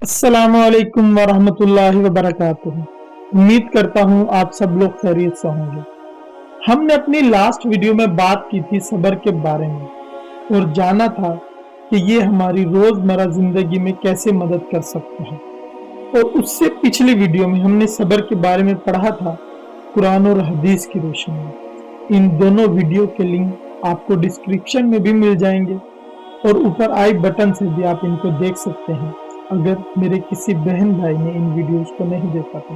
अस्सलामुअलैकुम वरहमतुल्लाहि वबरकातुहू। उम्मीद करता हूँ आप सब लोग खैरियत से होंगे। हमने अपनी लास्ट वीडियो में बात की थी सब्र के बारे में और जाना था कि ये हमारी रोजमर्रा जिंदगी में कैसे मदद कर सकता है। और उससे पिछली वीडियो में हमने सब्र के बारे में पढ़ा था कुरान और हदीस की रोशनी में। इन दोनों वीडियो के लिंक आपको डिस्क्रिप्शन में भी मिल जाएंगे और ऊपर आई बटन से भी आप इनको देख सकते हैं अगर मेरे किसी बहन भाई ने इन वीडियोस को नहीं देखा तो।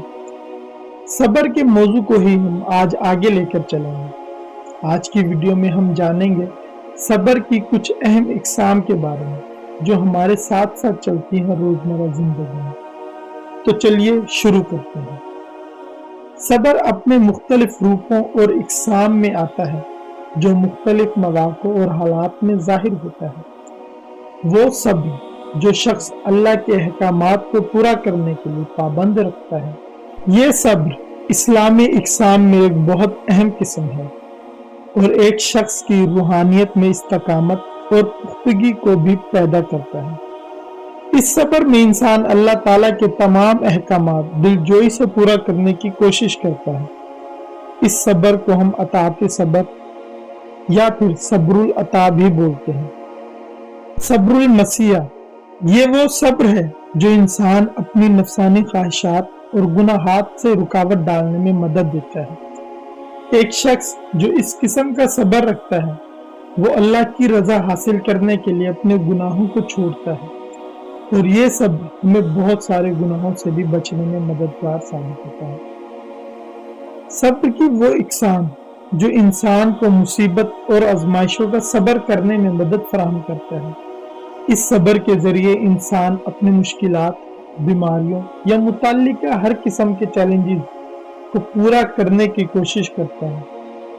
सब्र के मौजू को ही हम आज आगे लेकर चलेंगे। आज की वीडियो में हम जानेंगे सब्र की कुछ अहम इकसाम के बारे में जो हमारे साथ साथ चलती हैं रोजमर्रा जिंदगी में। तो चलिए शुरू करते हैं। सब्र अपने मुख्तलिफ रूपों और इकसाम में आता है जो मुख्तलिफ मवाक़ों और हालात में जाहिर होता है। वो सब्र जो शख्स अल्लाह के अहकामात को पूरा करने के लिए पाबंद रखता है, ये सब्र इस्लामी इकसाम में एक बहुत अहम किस्म है और एक शख्स की रूहानियत में इस्तकामत और पुख्तगी को भी पैदा करता है। इस सब्र में इंसान अल्लाह ताला के तमाम अहकामात दिलजोई से पूरा करने की कोशिश करता है। इस सब्र को हम अताअत सब्र या फिर सब्रुल अता भी बोलते हैं। सब्रुल मसीहा ये वो सब्र है जो इंसान अपनी नफसानी ख्वाहिशात और गुनाहात से रुकावट डालने में मदद देता है। एक शख्स जो इस किस्म का सब्र रखता है वो अल्लाह की रजा हासिल करने के लिए अपने गुनाहों को छोड़ता है और ये सब्र हमें बहुत सारे गुनाहों से भी बचने में मददगार साबित होता है। सब्र की वो इकसाम जो इंसान को मुसीबत और आजमाइशों का सब्र करने में मदद फराहम करता है। इस सब्र के जरिए इंसान अपनी मुश्किलात, बीमारियों या मुताल्लिका हर किस्म के चैलेंजेस को पूरा करने की कोशिश करता है।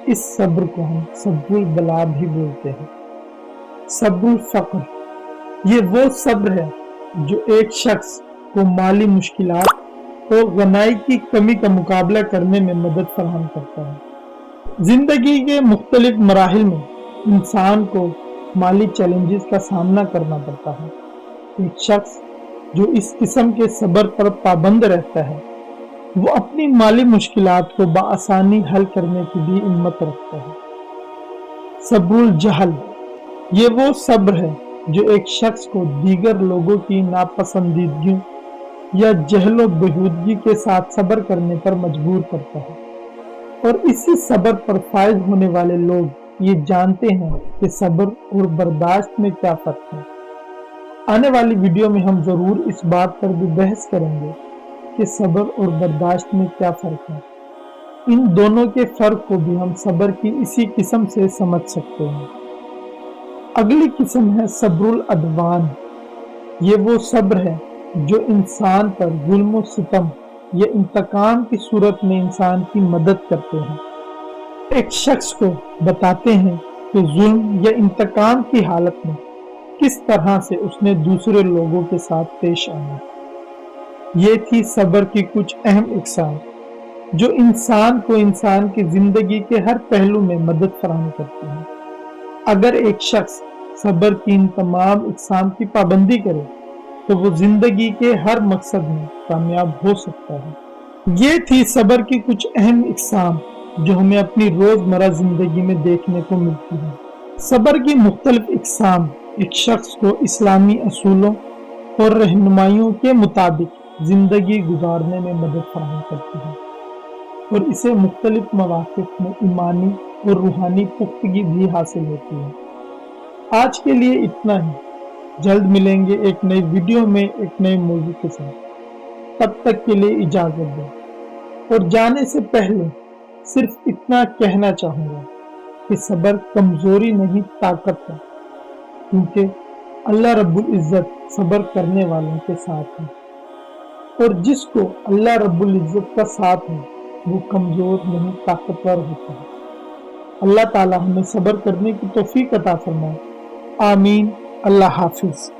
इस सब्र को हम सब्रुल बला भी बोलते हैं। सब्रुल फक्र ये वो सब्र है जो एक शख्स को माली मुश्किलात और गनाई की कमी का मुकाबला करने में मदद फराहम करता है। जिंदगी के मुख्तलिफ मराहिल में इंसान को माली चैलेंजेस का सामना करना पड़ता है। एक शख्स जो इस किस्म के सब्र पर पाबंद रहता है वो अपनी माली मुश्किलात को बआसानी हल करने की भी हिम्मत रखता है। सब्रुल जहल ये वो सब्र है जो एक शख्स को दीगर लोगों की नापसंदीदगियों या जहलो बेहूदगी के साथ सब्र करने पर मजबूर करता है और इसी सब्र पर फायद होने वाले लोग ये जानते हैं कि सब्र और बर्दाश्त में क्या फर्क है। आने वाली वीडियो में हम जरूर इस बात पर भी बहस करेंगे कि सब्र और बर्दाश्त में क्या फर्क है। इन दोनों के फर्क को भी हम सब्र की इसी किस्म से समझ सकते हैं। अगली किस्म है सब्रुल अदवान। ये वो सब्र है जो इंसान पर जुल्म और सितम या इंतकाम की सूरत में इंसान की मदद करते हैं। एक शख्स को बताते हैं कि जुल्म या इंतकाम की हालत में किस तरह से उसने दूसरे लोगों के साथ पेश आना। ये थी सब्र की कुछ अहम इकसाम जो इंसान को इंसान की जिंदगी के हर पहलू में मदद फराहम करती है। अगर एक शख्स सब्र की इन तमाम इकसाम की पाबंदी करे तो वो जिंदगी के हर मकसद में कामयाब हो सकता है। ये थी सब्र की कुछ अहम इकसाम जो हमें अपनी रोजमर्रा जिंदगी में देखने को मिलती है। सब्र की मुख्तलिफ इकसाम एक शख्स को इस्लामी असूलों और रहनुमाइयों के मुताबिक जिंदगी गुजारने में मदद फराहम करती है और इसे मुख्तलिफ मवाक़िफ़ में ईमानी और रूहानी पुख्तगी भी हासिल होती है। आज के लिए इतना ही। जल्द मिलेंगे एक नई वीडियो में एक नए मौजू के साथ। तब तक के लिए इजाजत दो और जाने से पहले सिर्फ इतना कहना चाहूंगा कि सब्र कमजोरी नहीं ताकत है, क्योंकि अल्लाह रब्बुल इज्जत सब्र करने वालों के साथ है और जिसको अल्लाह रब्बुल इज्जत का साथ है वो कमजोर नहीं ताकतवर होता है। अल्लाह ताला हमें सब्र करने की तौफीक अता फरमाए। आमीन। अल्लाह हाफिज।